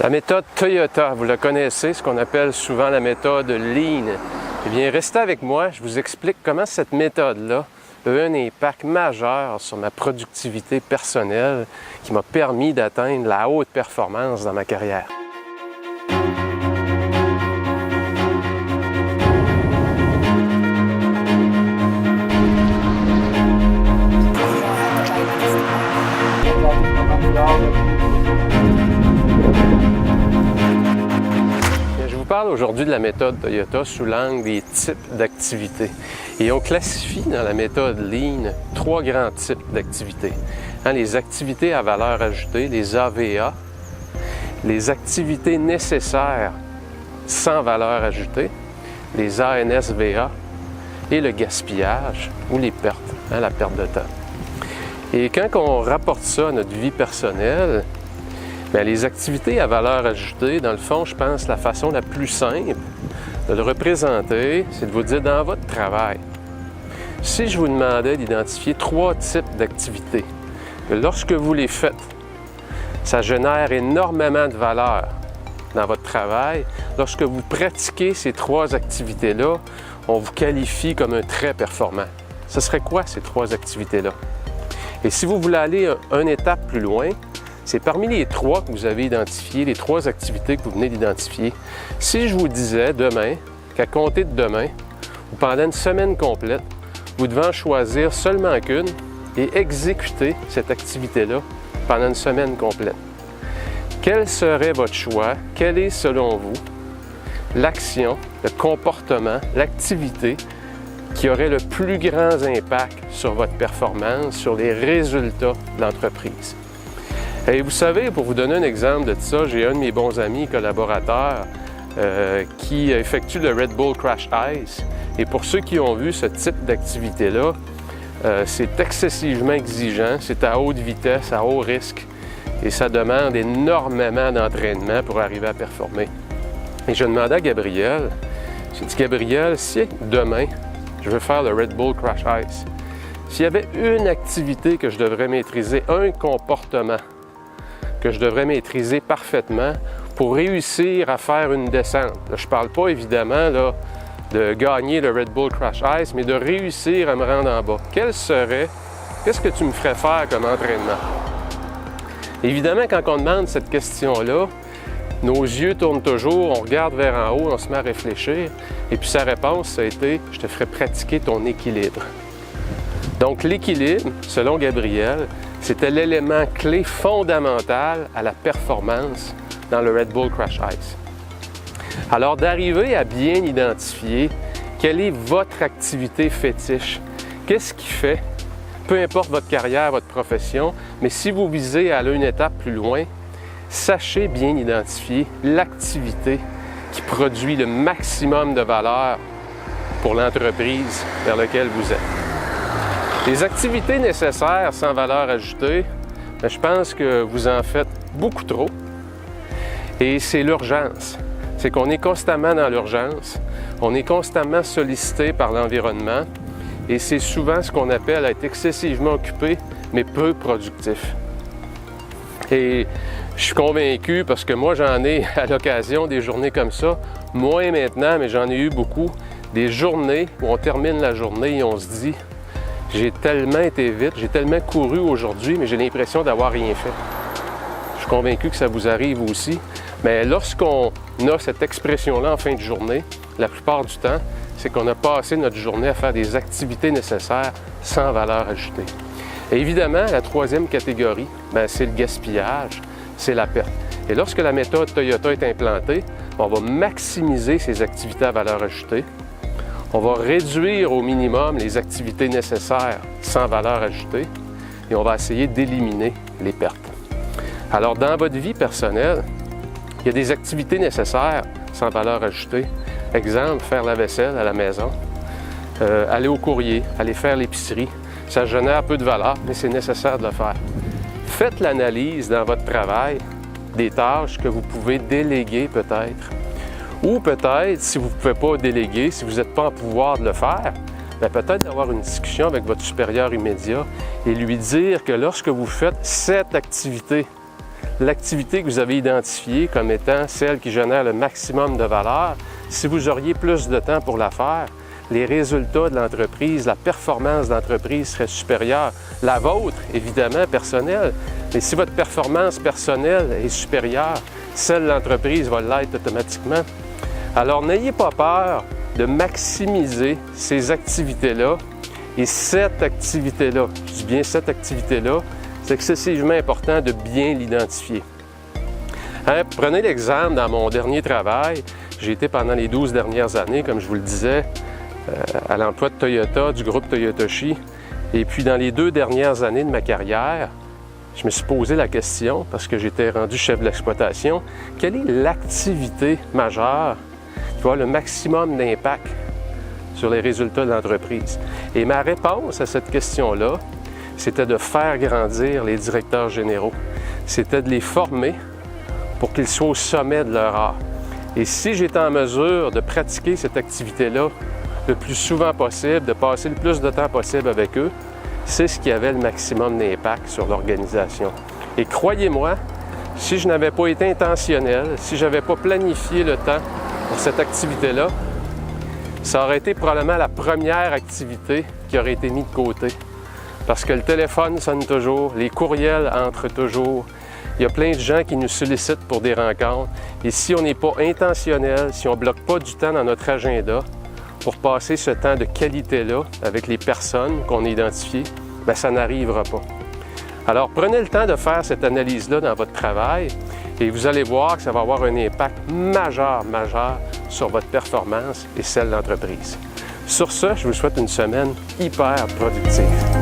La méthode Toyota, vous la connaissez, ce qu'on appelle souvent la méthode Lean. Eh bien, restez avec moi, je vous explique comment cette méthode-là a eu un impact majeur sur ma productivité personnelle qui m'a permis d'atteindre la haute performance dans ma carrière. Je vous parle aujourd'hui de la méthode Toyota sous l'angle des types d'activités. Et on classifie dans la méthode Lean 3 grands types d'activités. Les activités à valeur ajoutée, les AVA, les activités nécessaires sans valeur ajoutée, les ANSVA, et le gaspillage ou les pertes, la perte de temps. Et quand on rapporte ça à notre vie personnelle, bien, les activités à valeur ajoutée, dans le fond, je pense la façon la plus simple de le représenter, c'est de vous dire dans votre travail. Si je vous demandais d'identifier 3 types d'activités, que lorsque vous les faites, ça génère énormément de valeur dans votre travail. Lorsque vous pratiquez ces 3 activités-là, on vous qualifie comme un très performant. Ce serait quoi ces 3 activités-là? Et si vous voulez aller une étape plus loin, c'est parmi les 3 que vous avez identifiés, les 3 activités que vous venez d'identifier. Si je vous disais demain, qu'à compter de demain, ou pendant une semaine complète, vous devez en choisir seulement qu'une et exécuter cette activité-là pendant une semaine complète. Quel serait votre choix? Quelle est, selon vous, l'action, le comportement, l'activité qui aurait le plus grand impact sur votre performance, sur les résultats de l'entreprise? Et vous savez, pour vous donner un exemple de ça, j'ai un de mes bons amis collaborateurs qui effectue le Red Bull Crash Ice. Et pour ceux qui ont vu ce type d'activité-là, c'est excessivement exigeant, c'est à haute vitesse, à haut risque, et ça demande énormément d'entraînement pour arriver à performer. Et je demandais à Gabriel, j'ai dit, Gabriel, si demain, je veux faire le Red Bull Crash Ice, s'il y avait une activité que je devrais maîtriser, un comportement que je devrais maîtriser parfaitement pour réussir à faire une descente. Là, je ne parle pas évidemment là, de gagner le Red Bull Crash Ice, mais de réussir à me rendre en bas. Qu'est-ce que tu me ferais faire comme entraînement? Évidemment, quand on demande cette question-là, nos yeux tournent toujours, on regarde vers en haut, on se met à réfléchir, et puis sa réponse, ça a été « je te ferai pratiquer ton équilibre ». Donc l'équilibre, selon Gabriel, c'était l'élément clé fondamental à la performance dans le Red Bull Crash Ice. Alors d'arriver à bien identifier quelle est votre activité fétiche, qu'est-ce qui fait, peu importe votre carrière, votre profession, mais si vous visez à aller une étape plus loin, sachez bien identifier l'activité qui produit le maximum de valeur pour l'entreprise vers laquelle vous êtes. Les activités nécessaires sans valeur ajoutée, je pense que vous en faites beaucoup trop. Et c'est l'urgence. C'est qu'on est constamment dans l'urgence, on est constamment sollicité par l'environnement et c'est souvent ce qu'on appelle être excessivement occupé, mais peu productif. Et je suis convaincu, parce que moi j'en ai à l'occasion des journées comme ça, moins maintenant, mais j'en ai eu beaucoup, des journées où on termine la journée et on se dit « j'ai tellement été vite, j'ai tellement couru aujourd'hui, mais j'ai l'impression d'avoir rien fait ». Je suis convaincu que ça vous arrive aussi, mais lorsqu'on a cette expression-là en fin de journée, la plupart du temps, c'est qu'on a passé notre journée à faire des activités nécessaires sans valeur ajoutée. Et évidemment, la 3e catégorie, c'est le gaspillage, c'est la perte. Et lorsque la méthode Toyota est implantée, on va maximiser ces activités à valeur ajoutée. On va réduire au minimum les activités nécessaires sans valeur ajoutée et on va essayer d'éliminer les pertes. Alors, dans votre vie personnelle, il y a des activités nécessaires sans valeur ajoutée. Exemple, faire la vaisselle à la maison, aller au courrier, aller faire l'épicerie. Ça génère peu de valeur, mais c'est nécessaire de le faire. Faites l'analyse dans votre travail des tâches que vous pouvez déléguer peut-être. Ou peut-être, si vous ne pouvez pas déléguer, si vous n'êtes pas en pouvoir de le faire, peut-être d'avoir une discussion avec votre supérieur immédiat et lui dire que lorsque vous faites cette activité, l'activité que vous avez identifiée comme étant celle qui génère le maximum de valeur, si vous auriez plus de temps pour la faire, les résultats de l'entreprise, la performance de l'entreprise serait supérieure. La vôtre, évidemment, personnelle, mais si votre performance personnelle est supérieure, celle de l'entreprise va l'être automatiquement. Alors, n'ayez pas peur de maximiser ces activités-là. Et cette activité-là, je dis bien cette activité-là, c'est excessivement important de bien l'identifier. Hein, prenez l'exemple, dans mon dernier travail, j'ai été pendant les 12 dernières années, comme je vous le disais, à l'emploi de Toyota, du groupe Toyotoshi. Et puis dans les 2 dernières années de ma carrière, je me suis posé la question, parce que j'étais rendu chef de l'exploitation, quelle est l'activité majeure qui va avoir le maximum d'impact sur les résultats de l'entreprise? Et ma réponse à cette question-là, c'était de faire grandir les directeurs généraux. C'était de les former pour qu'ils soient au sommet de leur art. Et si j'étais en mesure de pratiquer cette activité-là le plus souvent possible, de passer le plus de temps possible avec eux, c'est ce qui avait le maximum d'impact sur l'organisation. Et croyez-moi, si je n'avais pas été intentionnel, si je n'avais pas planifié le temps pour cette activité-là, ça aurait été probablement la première activité qui aurait été mise de côté. Parce que le téléphone sonne toujours, les courriels entrent toujours. Il y a plein de gens qui nous sollicitent pour des rencontres. Et si on n'est pas intentionnel, si on ne bloque pas du temps dans notre agenda pour passer ce temps de qualité-là avec les personnes qu'on a identifiées, bien, ça n'arrivera pas. Alors, prenez le temps de faire cette analyse-là dans votre travail et vous allez voir que ça va avoir un impact majeur sur votre performance et celle de l'entreprise. Sur ce, je vous souhaite une semaine hyper productive.